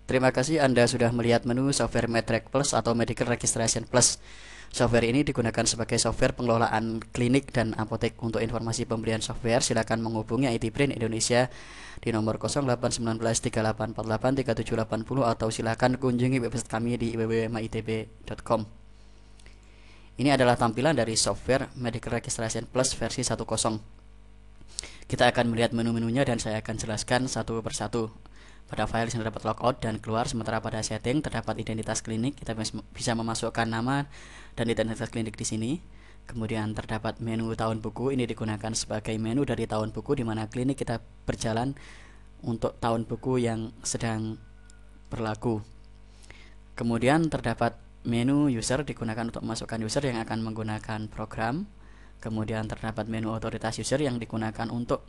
Terima kasih Anda sudah melihat menu software Medrec Plus atau Medical Registration Plus. Software ini digunakan sebagai software pengelolaan klinik dan apotek. Untuk informasi pembelian software, silakan menghubungi IT Brain Indonesia di nomor 081938483780 atau silakan kunjungi website kami di www.mitb.com. Ini adalah tampilan dari software Medical Registration Plus versi 1.0. Kita akan melihat menu-menunya dan saya akan jelaskan satu persatu. Pada file yang terdapat logout dan keluar, sementara pada setting terdapat identitas klinik. Kita bisa memasukkan nama dan identitas klinik di sini. Kemudian terdapat menu tahun buku. Ini digunakan sebagai menu dari tahun buku di mana klinik kita berjalan untuk tahun buku yang sedang berlaku. Kemudian terdapat menu user, digunakan untuk memasukkan user yang akan menggunakan program. Kemudian terdapat menu otoritas user yang digunakan untuk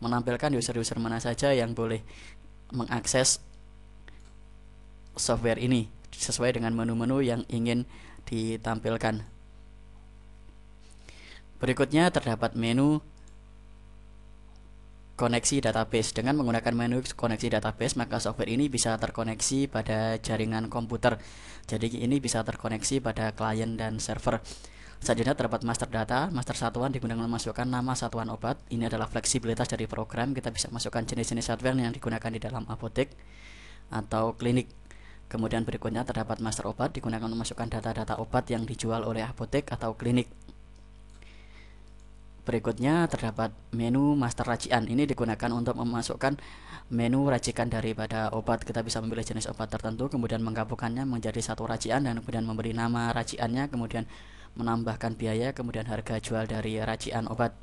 menampilkan user-user mana saja yang boleh mengakses software ini sesuai dengan menu-menu yang ingin ditampilkan. Berikutnya terdapat menu koneksi database. Dengan menggunakan menu koneksi database, maka software ini bisa terkoneksi pada jaringan komputer. Jadi ini bisa terkoneksi pada klien dan server. Selanjutnya terdapat master data. Master satuan digunakan memasukkan nama satuan obat. Ini adalah fleksibilitas dari program. Kita bisa masukkan jenis-jenis hardware yang digunakan di dalam apotek atau klinik. Kemudian berikutnya terdapat master obat, digunakan memasukkan data-data obat yang dijual oleh apotek atau klinik. Berikutnya terdapat menu master racian. Ini digunakan untuk memasukkan menu racikan daripada obat. Kita bisa memilih jenis obat tertentu, kemudian menggabungkannya menjadi satu racian dan kemudian memberi nama raciannya, kemudian menambahkan biaya, kemudian harga jual dari racian obat.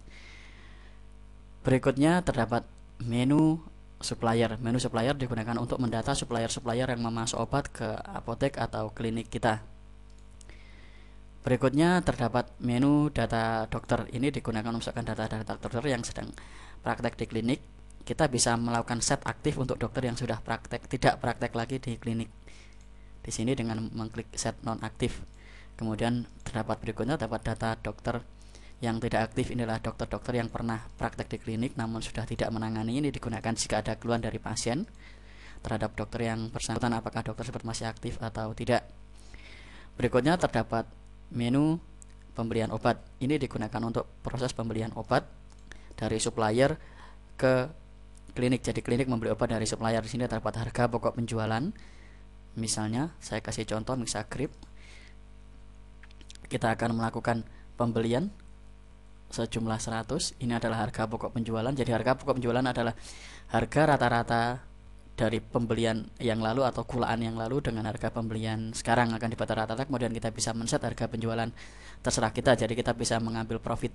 Berikutnya terdapat menu supplier. Menu supplier digunakan untuk mendata supplier-supplier yang memasok obat ke apotek atau klinik kita. Berikutnya terdapat menu data dokter. Ini digunakan memasukkan data-data dokter yang sedang praktek di klinik. Kita bisa melakukan set aktif untuk dokter yang sudah praktek, tidak praktek lagi di klinik. Di sini dengan mengklik set non aktif. Kemudian terdapat berikutnya terdapat data dokter yang tidak aktif. Inilah dokter-dokter yang pernah praktek di klinik namun sudah tidak menangani. Ini digunakan jika ada keluhan dari pasien terhadap dokter yang bersangkutan, apakah dokter tersebut masih aktif atau tidak. Berikutnya terdapat menu pembelian obat. Ini digunakan untuk proses pembelian obat dari supplier ke klinik. Jadi klinik membeli obat dari supplier. Di sini terdapat harga pokok penjualan. Misalnya saya kasih contoh Mixagrip. Kita akan melakukan pembelian sejumlah 100. Ini adalah harga pokok penjualan. Jadi harga pokok penjualan adalah harga rata-rata dari pembelian yang lalu atau kulaan yang lalu dengan harga pembelian sekarang akan dibaca rata-rata. Kemudian kita bisa men-set harga penjualan terserah kita. Jadi kita bisa mengambil profit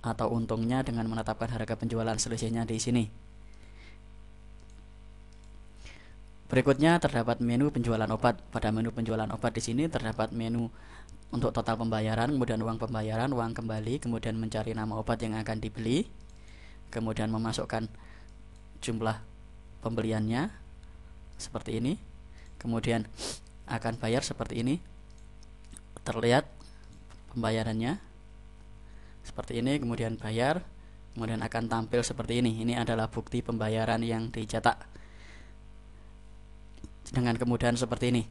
atau untungnya dengan menetapkan harga penjualan selisihnya di sini. Berikutnya terdapat menu penjualan obat. Pada menu penjualan obat di sini terdapat menu untuk total pembayaran, kemudian uang pembayaran, uang kembali, kemudian mencari nama obat yang akan dibeli, kemudian memasukkan jumlah pembeliannya seperti ini, kemudian akan bayar seperti ini, terlihat pembayarannya seperti ini, kemudian bayar, kemudian akan tampil seperti ini. Ini adalah bukti pembayaran yang dicetak dengan kemudahan seperti ini.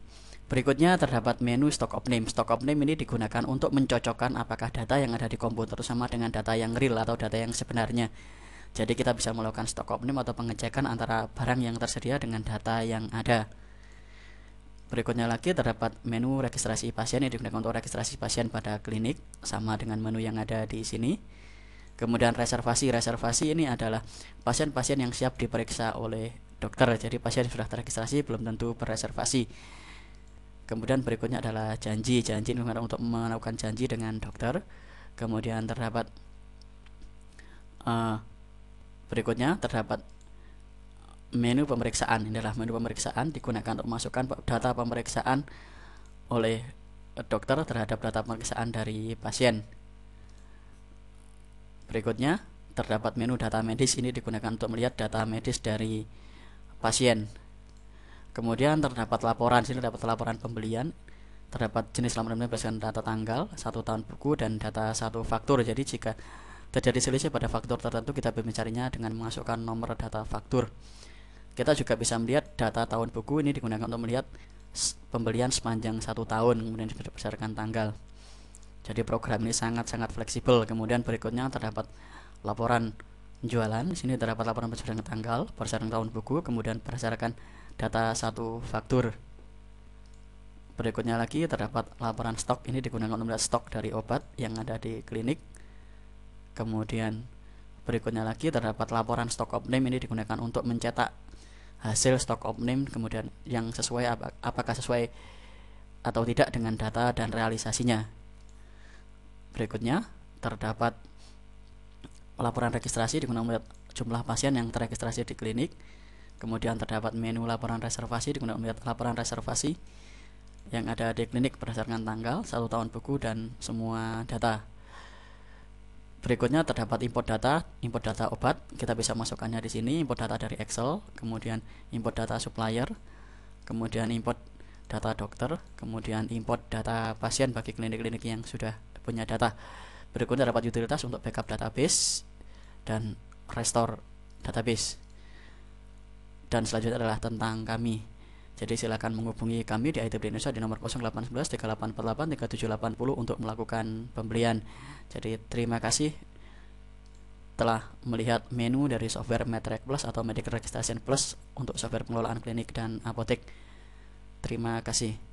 Berikutnya terdapat menu stock of name. Stock of name ini digunakan untuk mencocokkan apakah data yang ada di komputer sama dengan data yang real atau data yang sebenarnya. Jadi kita bisa melakukan stock of name atau pengecekan antara barang yang tersedia dengan data yang ada. Berikutnya lagi terdapat menu registrasi pasien. Ini digunakan untuk registrasi pasien pada klinik, sama dengan menu yang ada di sini. Kemudian reservasi. Reservasi ini adalah pasien-pasien yang siap diperiksa oleh dokter. Jadi pasien sudah terregistrasi belum tentu berreservasi. Kemudian berikutnya adalah janji. Janji ini untuk melakukan janji dengan dokter. Kemudian terdapat berikutnya terdapat menu pemeriksaan. Ini adalah menu pemeriksaan, digunakan untuk memasukkan data pemeriksaan oleh dokter terhadap data pemeriksaan dari pasien. Berikutnya terdapat menu data medis. Ini digunakan untuk melihat data medis dari pasien. Kemudian terdapat laporan. Sini terdapat laporan pembelian. Terdapat jenis laporan berdasarkan data tanggal, 1 tahun buku, dan data 1 faktur. Jadi jika terjadi selisih pada faktur tertentu, kita bisa mencarinya dengan memasukkan nomor data faktur. Kita juga bisa melihat data tahun buku ini digunakan untuk melihat pembelian sepanjang 1 tahun, kemudian berdasarkan tanggal. Jadi program ini sangat-sangat fleksibel. Kemudian berikutnya terdapat laporan penjualan. Di sini terdapat laporan berdasarkan tanggal, berdasarkan tahun buku, kemudian berdasarkan data satu faktur. Berikutnya lagi terdapat laporan stok. Ini digunakan untuk melihat stok dari obat yang ada di klinik. Kemudian berikutnya lagi terdapat laporan stok off-name. Ini digunakan untuk mencetak hasil stok off-name, kemudian yang sesuai apakah sesuai atau tidak dengan data dan realisasinya. Berikutnya terdapat laporan registrasi digunakan melihat jumlah pasien yang terregistrasi di klinik. Kemudian terdapat menu laporan reservasi digunakan melihat laporan reservasi yang ada di klinik berdasarkan tanggal, 1 tahun buku, dan semua data. Berikutnya terdapat import data obat. Kita bisa masukkannya di sini, import data dari Excel, kemudian import data supplier, kemudian import data dokter, kemudian import data pasien bagi klinik-klinik yang sudah punya data. Berikutnya terdapat utilitas untuk backup database dan restore database. Dan selanjutnya adalah tentang kami. Jadi silakan menghubungi kami di ITB Indonesia di nomor 0811 3848 3780 untuk melakukan pembelian. Jadi terima kasih telah melihat menu dari software Medrec Plus atau Medical Registration Plus untuk software pengelolaan klinik dan apotek. Terima kasih.